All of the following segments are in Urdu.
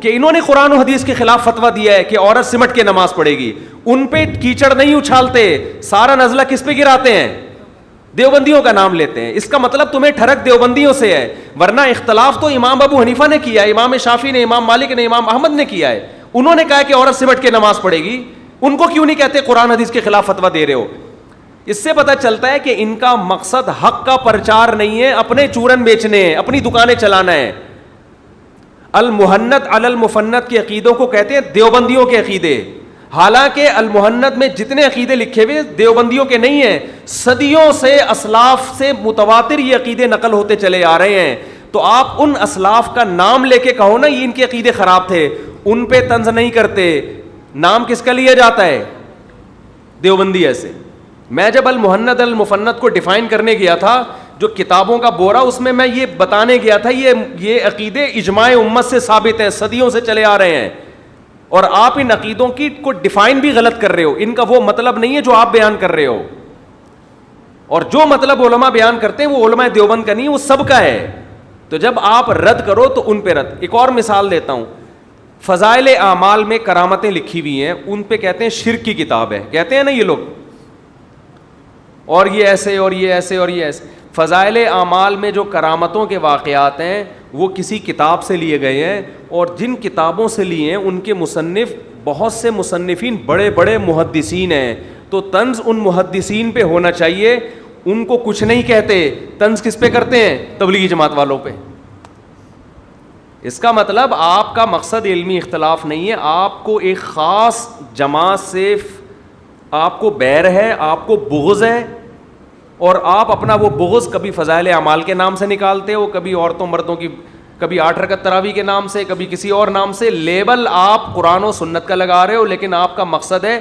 کہ انہوں نے قرآن و حدیث کے خلاف فتویٰ دیا ہے کہ عورت سمٹ کے نماز پڑھے گی. ان پہ کیچڑ نہیں اچھالتے, سارا نزلہ کس پہ گراتے ہیں؟ دیوبندیوں کا نام لیتے ہیں. اس کا مطلب تمہیں ٹھڑک دیوبندیوں سے ہے, ورنہ اختلاف تو امام ابو حنیفہ نے کیا ہے, امام شافعی نے, امام مالک نے, امام احمد نے کیا ہے. انہوں نے کہا کہ عورت سمٹ کے نماز پڑھے گی. ان کو کیوں نہیں کہتے قرآن حدیث کے خلاف فتویٰ دے رہے ہو؟ اس سے پتہ چلتا ہے کہ ان کا مقصد حق کا پرچار نہیں ہے, اپنے چورن بیچنے ہیں, اپنی دکانیں چلانا ہے. المحنت علی المفنت کے عقیدوں کو کہتے ہیں دیوبندیوں کے عقیدے, حالانکہ المحنت میں جتنے عقیدے لکھے ہوئے دیوبندیوں کے نہیں ہیں. صدیوں سے اسلاف سے متواتر یہ عقیدے نقل ہوتے چلے آ رہے ہیں. تو آپ ان اسلاف کا نام لے کے کہو نا یہ ان کے عقیدے خراب تھے, ان پہ طنز نہیں کرتے. نام کس کا لیا جاتا ہے؟ دیوبندی. ایسے میں جب المحنت المفنت کو ڈیفائن کرنے گیا تھا, جو کتابوں کا بورا, اس میں یہ بتانے گیا تھا یہ عقیدے اجماع امت سے ثابت ہیں, صدیوں سے چلے آ رہے ہیں, اور آپ ان عقیدوں کی کو ڈیفائن بھی غلط کر رہے ہو. ان کا وہ مطلب نہیں ہے جو آپ بیان کر رہے ہو, اور جو مطلب علماء بیان کرتے ہیں وہ علماء دیوبند کا نہیں, وہ سب کا ہے. تو جب آپ رد کرو تو ان پہ رد. ایک اور مثال دیتا ہوں, فضائل اعمال میں کرامتیں لکھی ہوئی ہیں, ان پہ کہتے ہیں شرک کی کتاب ہے, کہتے ہیں نا یہ لوگ, اور یہ ایسے اور یہ ایسے اور یہ ایسے. فضائل اعمال میں جو کرامتوں کے واقعات ہیں وہ کسی کتاب سے لیے گئے ہیں, اور جن کتابوں سے لیے ہیں ان کے مصنف بہت سے مصنفین بڑے بڑے محدثین ہیں. تو طنز ان محدثین پہ ہونا چاہیے, ان کو کچھ نہیں کہتے. طنز کس پہ کرتے ہیں؟ تبلیغی جماعت والوں پہ. اس کا مطلب آپ کا مقصد علمی اختلاف نہیں ہے, آپ کو ایک خاص جماعت سے آپ کو بیر ہے, آپ کو بغض ہے, اور آپ اپنا وہ بغض کبھی فضائل اعمال کے نام سے نکالتے ہو, کبھی عورتوں مردوں کی, کبھی 8 رکعت تراویح کے نام سے, کبھی کسی اور نام سے. لیبل آپ قرآن و سنت کا لگا رہے ہو, لیکن آپ کا مقصد ہے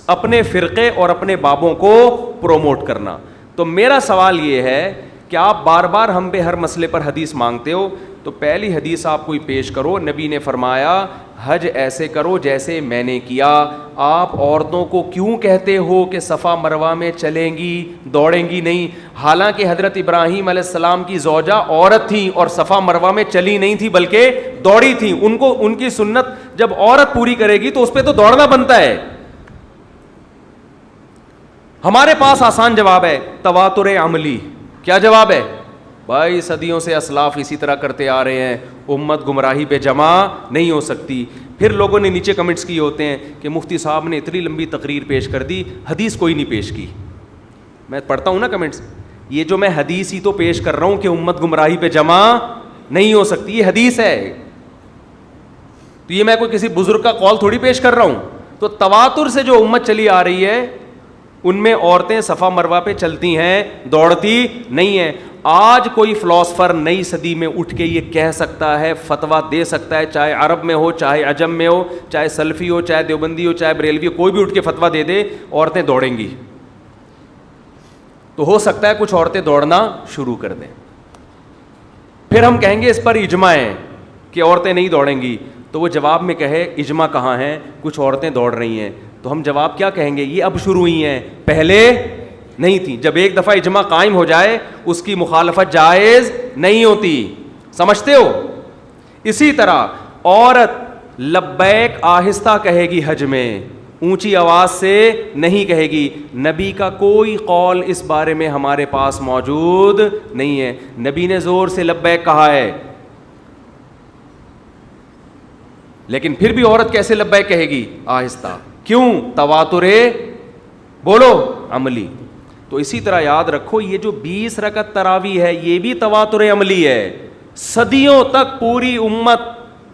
اپنے فرقے اور اپنے بابوں کو پروموٹ کرنا. تو میرا سوال یہ ہے کہ آپ بار بار ہم پہ ہر مسئلے پر حدیث مانگتے ہو, تو پہلی حدیث آپ کوئی پیش کرو. نبی نے فرمایا حج ایسے کرو جیسے میں نے کیا. آپ عورتوں کو کیوں کہتے ہو کہ صفا مروہ میں چلیں گی, دوڑیں گی نہیں؟ حالانکہ حضرت ابراہیم علیہ السلام کی زوجہ عورت تھی اور صفا مروہ میں چلی نہیں تھی بلکہ دوڑی تھی. ان کی سنت جب عورت پوری کرے گی تو اس پہ تو دوڑنا بنتا ہے. ہمارے پاس آسان جواب ہے, تواتر عملی. کیا جواب ہے بھائی؟ صدیوں سے اسلاف اسی طرح کرتے آ رہے ہیں, امت گمراہی پہ جمع نہیں ہو سکتی. پھر لوگوں نے نیچے کمنٹس کیے ہوتے ہیں کہ مفتی صاحب نے اتنی لمبی تقریر پیش کر دی, حدیث کوئی نہیں پیش کی. میں پڑھتا ہوں نا کمنٹس, یہ جو میں حدیث ہی تو پیش کر رہا ہوں کہ امت گمراہی پہ جمع نہیں ہو سکتی, یہ حدیث ہے. تو یہ میں کوئی کسی بزرگ کا قول تھوڑی پیش کر رہا ہوں. تو تواتر سے جو امت چلی آ رہی ہے ان میں عورتیں صفا مروہ پہ چلتی ہیں, دوڑتی نہیں ہیں. آج کوئی فلاسفر نئی صدی میں اٹھ کے یہ کہہ سکتا ہے, فتویٰ دے سکتا ہے, چاہے عرب میں ہو, چاہے عجم میں ہو, چاہے سلفی ہو, چاہے دیوبندی ہو, چاہے بریلوی ہو, کوئی بھی اٹھ کے فتویٰ دے دے عورتیں دوڑیں گی. تو ہو سکتا ہے کچھ عورتیں دوڑنا شروع کر دیں. پھر ہم کہیں گے اس پر اجماع ہے کہ عورتیں نہیں دوڑیں گی. تو وہ جواب میں کہے اجماع کہاں ہے, کچھ عورتیں دوڑ رہی ہیں. تو ہم جواب کیا کہیں گے؟ یہ اب شروع ہوئی ہیں, پہلے نہیں تھی. جب ایک دفعہ اجماع قائم ہو جائے اس کی مخالفت جائز نہیں ہوتی. سمجھتے ہو؟ اسی طرح عورت لبیک آہستہ کہے گی حج میں, اونچی آواز سے نہیں کہے گی. نبی کا کوئی قول اس بارے میں ہمارے پاس موجود نہیں ہے. نبی نے زور سے لبیک کہا ہے, لیکن پھر بھی عورت کیسے لبیک کہے گی؟ آہستہ. کیوں؟ تواتر بولو عملی. تو اسی طرح یاد رکھو یہ جو 20 رکعت تراویح ہے یہ بھی تواتر عملی ہے. صدیوں تک پوری امت,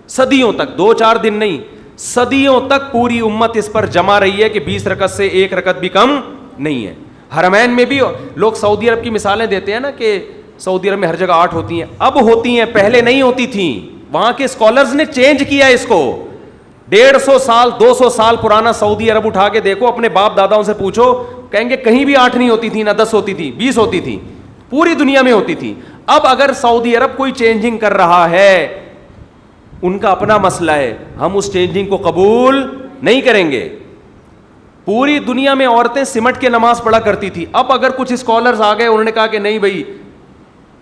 صدیوں تک, 2-4 دن نہیں, صدیوں تک پوری امت اس پر جمع رہی ہے کہ 20 رکعت سے 1 رکعت بھی کم نہیں ہے. حرمین میں بھی لوگ سعودی عرب کی مثالیں دیتے ہیں نا کہ سعودی عرب میں ہر جگہ 8 ہوتی ہیں. اب ہوتی ہیں, پہلے نہیں ہوتی تھیں. وہاں کے اسکالرز نے چینج کیا اس کو. 150 سال 200 سال پرانا سعودی عرب اٹھا کے دیکھو, اپنے باپ داداؤں سے پوچھو, کہیں گے کہیں بھی 8 نہیں ہوتی تھی, نہ 10 ہوتی تھی, 20 ہوتی تھی, پوری دنیا میں ہوتی تھی. اب اگر سعودی عرب کوئی چینجنگ کر رہا ہے, ان کا اپنا مسئلہ ہے, ہم اس چینجنگ کو قبول نہیں کریں گے. پوری دنیا میں عورتیں سمٹ کے نماز پڑھا کرتی تھی. اب اگر کچھ اسکالرز آ گئے, انہوں نے کہا کہ نہیں بھائی,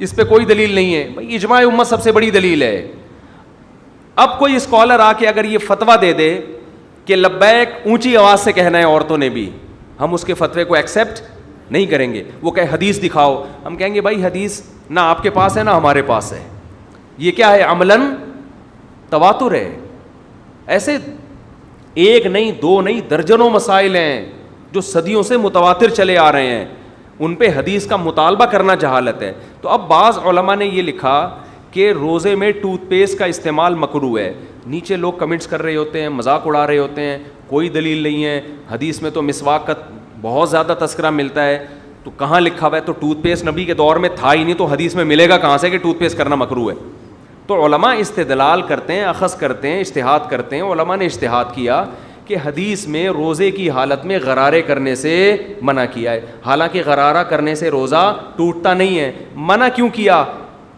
اس پہ کوئی دلیل نہیں ہے. بھائی اجماع امت سب سے بڑی دلیل ہے. اب کوئی اسکالر آ کے اگر یہ فتویٰ دے دے کہ لبیک اونچی آواز سے کہنا ہے عورتوں نے بھی, ہم اس کے فتوے کو ایکسیپٹ نہیں کریں گے. وہ کہے حدیث دکھاؤ, ہم کہیں گے بھائی حدیث نہ آپ کے پاس ہے نہ ہمارے پاس ہے, یہ کیا ہے, عملاً تواتر ہے. ایسے ایک نہیں دو نہیں درجنوں مسائل ہیں جو صدیوں سے متواتر چلے آ رہے ہیں, ان پہ حدیث کا مطالبہ کرنا جہالت ہے. تو اب بعض علماء نے یہ لکھا کہ روزے میں ٹوتھ پیسٹ کا استعمال مکروہ ہے. نیچے لوگ کمنٹس کر رہے ہوتے ہیں, مذاق اڑا رہے ہوتے ہیں, کوئی دلیل نہیں ہے, حدیث میں تو مسواک کا بہت زیادہ تذکرہ ملتا ہے, تو کہاں لکھا ہوا ہے؟ تو ٹوتھ پیسٹ نبی کے دور میں تھا ہی نہیں, تو حدیث میں ملے گا کہاں سے کہ ٹوتھ پیسٹ کرنا مکروہ ہے؟ تو علماء استدلال کرتے ہیں, اخذ کرتے ہیں, اجتہاد کرتے ہیں. علماء نے اجتہاد کیا کہ حدیث میں روزے کی حالت میں غرارے کرنے سے منع کیا ہے, حالانکہ غرارہ کرنے سے روزہ ٹوٹتا نہیں ہے. منع کیوں کیا؟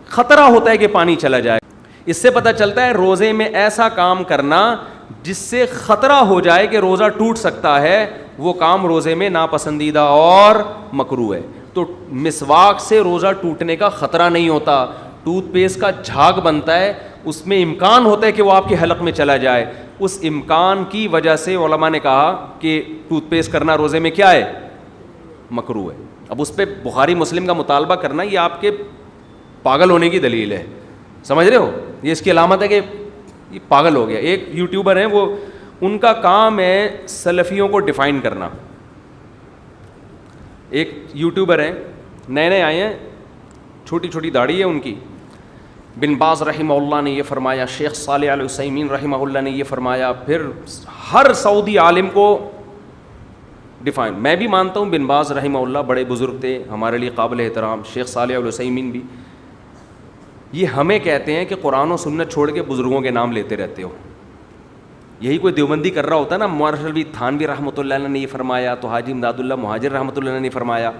خطرہ ہوتا ہے کہ پانی چلا جائے. اس سے پتہ چلتا ہے روزے میں ایسا کام کرنا جس سے خطرہ ہو جائے کہ روزہ ٹوٹ سکتا ہے, وہ کام روزے میں ناپسندیدہ اور مکروہ ہے. تو مسواک سے روزہ ٹوٹنے کا خطرہ نہیں ہوتا, ٹوتھ پیسٹ کا جھاگ بنتا ہے, اس میں امکان ہوتا ہے کہ وہ آپ کے حلق میں چلا جائے. اس امکان کی وجہ سے علماء نے کہا کہ ٹوتھ پیسٹ کرنا روزے میں کیا ہے, مکروہ ہے. اب اس پہ بخاری مسلم کا مطالبہ کرنا یہ آپ کے پاگل ہونے کی دلیل ہے, سمجھ رہے ہو؟ یہ اس کی علامت ہے کہ یہ پاگل ہو گیا. ایک یوٹیوبر ہیں, وہ ان کا کام ہے سلفیوں کو ڈیفائن کرنا. ایک یوٹیوبر ہیں, نئے نئے آئے ہیں, چھوٹی چھوٹی داڑھی ہے ان کی. بن باز رحمہ اللہ نے یہ فرمایا, شیخ صالح العثیمین رحمہ اللہ نے یہ فرمایا, پھر ہر سعودی عالم کو ڈیفائن. میں بھی مانتا ہوں بن باز رحمہ اللہ بڑے بزرگ تھے, ہمارے لیے قابل احترام. شیخ صالح العثیمین بھی. یہ ہمیں کہتے ہیں کہ قرآن و سنت چھوڑ کے بزرگوں کے نام لیتے رہتے ہو. یہی کوئی دیوبندی کر رہا ہوتا نا, مارشل تھانوی رحمۃ اللہ علیہ نے یہ فرمایا, تو حاجی امداد اللہ مہاجر رحمۃ اللہ نے فرمایا,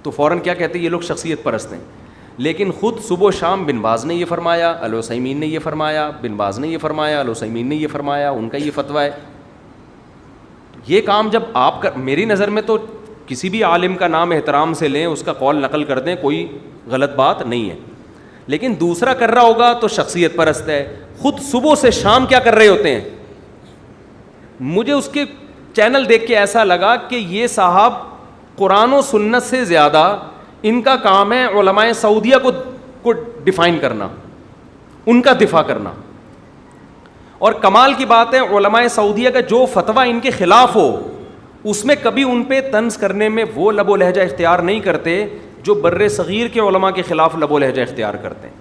تو فوراً کیا کہتے ہیں یہ لوگ شخصیت پرست ہیں. لیکن خود صبح و شام بن باز نے یہ فرمایا, العثیمین نے یہ فرمایا, بن باز نے یہ فرمایا, العثیمین نے یہ فرمایا, ان کا یہ فتویٰ ہے. یہ کام جب آپ کا, میری نظر میں تو کسی بھی عالم کا نام احترام سے لیں, اس کا قول نقل کر دیں, کوئی غلط بات نہیں ہے. لیکن دوسرا کر رہا ہوگا تو شخصیت پرست ہے. خود صبح سے شام کیا کر رہے ہوتے ہیں؟ مجھے اس کے چینل دیکھ کے ایسا لگا کہ یہ صاحب قرآن و سنت سے زیادہ ان کا کام ہے علماء سعودیہ کو ڈیفائن کرنا, ان کا دفاع کرنا. اور کمال کی بات ہے, علماء سعودیہ کا جو فتویٰ ان کے خلاف ہو اس میں کبھی ان پہ طنز کرنے میں وہ لب و لہجہ اختیار نہیں کرتے جو بر صغیر کے علماء کے خلاف لب و لہجہ اختیار کرتے ہیں.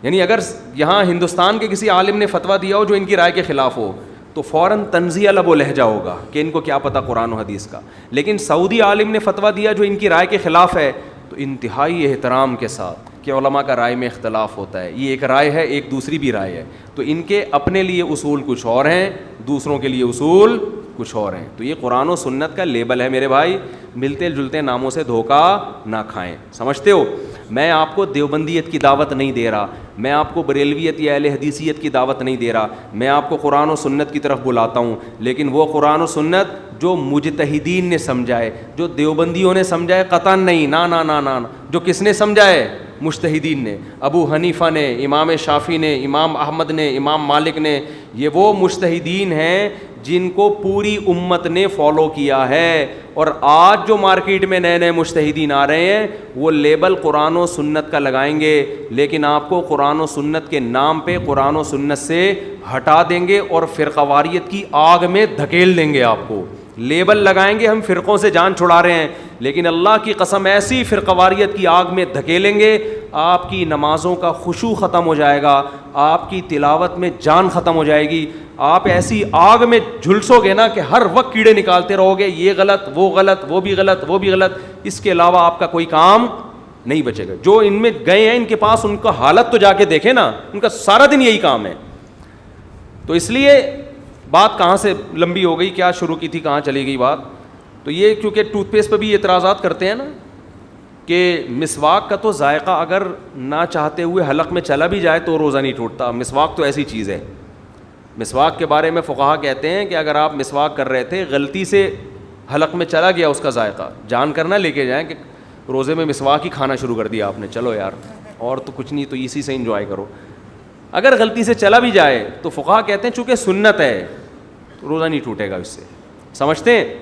یعنی اگر یہاں ہندوستان کے کسی عالم نے فتویٰ دیا ہو جو ان کی رائے کے خلاف ہو تو فوراً طنزیہ لب و لہجہ ہوگا کہ ان کو کیا پتہ قرآن و حدیث کا. لیکن سعودی عالم نے فتویٰ دیا جو ان کی رائے کے خلاف ہے تو انتہائی احترام کے ساتھ کہ علماء کا رائے میں اختلاف ہوتا ہے, یہ ایک رائے ہے, ایک دوسری بھی رائے ہے, تو ان کے اپنے لیے اصول کچھ اور ہیں, دوسروں کے لیے اصول کچھ اور ہیں. تو یہ قرآن و سنت کا لیبل ہے میرے بھائی, ملتے جلتے ناموں سے دھوکہ نہ کھائیں. سمجھتے ہو؟ میں آپ کو دیوبندیت کی دعوت نہیں دے رہا, میں آپ کو بریلویت یا اہل حدیثیت کی دعوت نہیں دے رہا, میں آپ کو قرآن و سنت کی طرف بلاتا ہوں. لیکن وہ قرآن و سنت جو مجتہدین نے سمجھا ہے, جو دیوبندیوں نے سمجھا ہے, قطعاً نہیں, نا. جو کس نے سمجھا ہے؟ مجتہدین نے. ابو حنیفہ نے, امام شافعی نے, امام احمد نے, امام مالک نے, یہ وہ مجتہدین ہیں جن کو پوری امت نے فالو کیا ہے. اور آج جو مارکیٹ میں نئے نئے مجتہدین آ رہے ہیں وہ لیبل قرآن و سنت کا لگائیں گے, لیکن آپ کو قرآن و سنت کے نام پہ قرآن و سنت سے ہٹا دیں گے اور فرقواریت کی آگ میں دھکیل دیں گے. آپ کو لیبل لگائیں گے ہم فرقوں سے جان چھڑا رہے ہیں, لیکن اللہ کی قسم ایسی فرقواریت کی آگ میں دھکیلیں گے آپ کی نمازوں کا خشوع ختم ہو جائے گا, آپ کی تلاوت میں جان ختم ہو جائے گی, آپ ایسی آگ میں جھلسو گے نا کہ ہر وقت کیڑے نکالتے رہو گے, یہ غلط, وہ غلط, وہ بھی غلط, وہ بھی غلط. اس کے علاوہ آپ کا کوئی کام نہیں بچے گا. جو ان میں گئے ہیں ان کے پاس ان کا حالت تو جا کے دیکھیں نا, ان کا سارا دن یہی کام ہے. تو اس لیے بات کہاں سے لمبی ہو گئی, کیا شروع کی تھی, کہاں چلی گئی بات. تو یہ کیونکہ ٹوتھ پیسٹ پہ بھی اعتراضات کرتے ہیں نا کہ مسواک کا تو ذائقہ اگر نہ چاہتے ہوئے حلق میں چلا بھی جائے تو روزہ نہیں ٹوٹتا. مسواک تو ایسی چیز ہے, مسواک کے بارے میں فقہا کہتے ہیں کہ اگر آپ مسواک کر رہے تھے, غلطی سے حلق میں چلا گیا اس کا ذائقہ, جان کر نہ لے کے جائیں کہ روزے میں مسواک ہی کھانا شروع کر دیا آپ نے, چلو یار اور تو کچھ نہیں, تو اسی سے انجوائے کرو. اگر غلطی سے چلا بھی جائے تو فقہا کہتے ہیں چونکہ سنت ہے روزہ نہیں ٹوٹے گا اس سے. سمجھتے ہیں؟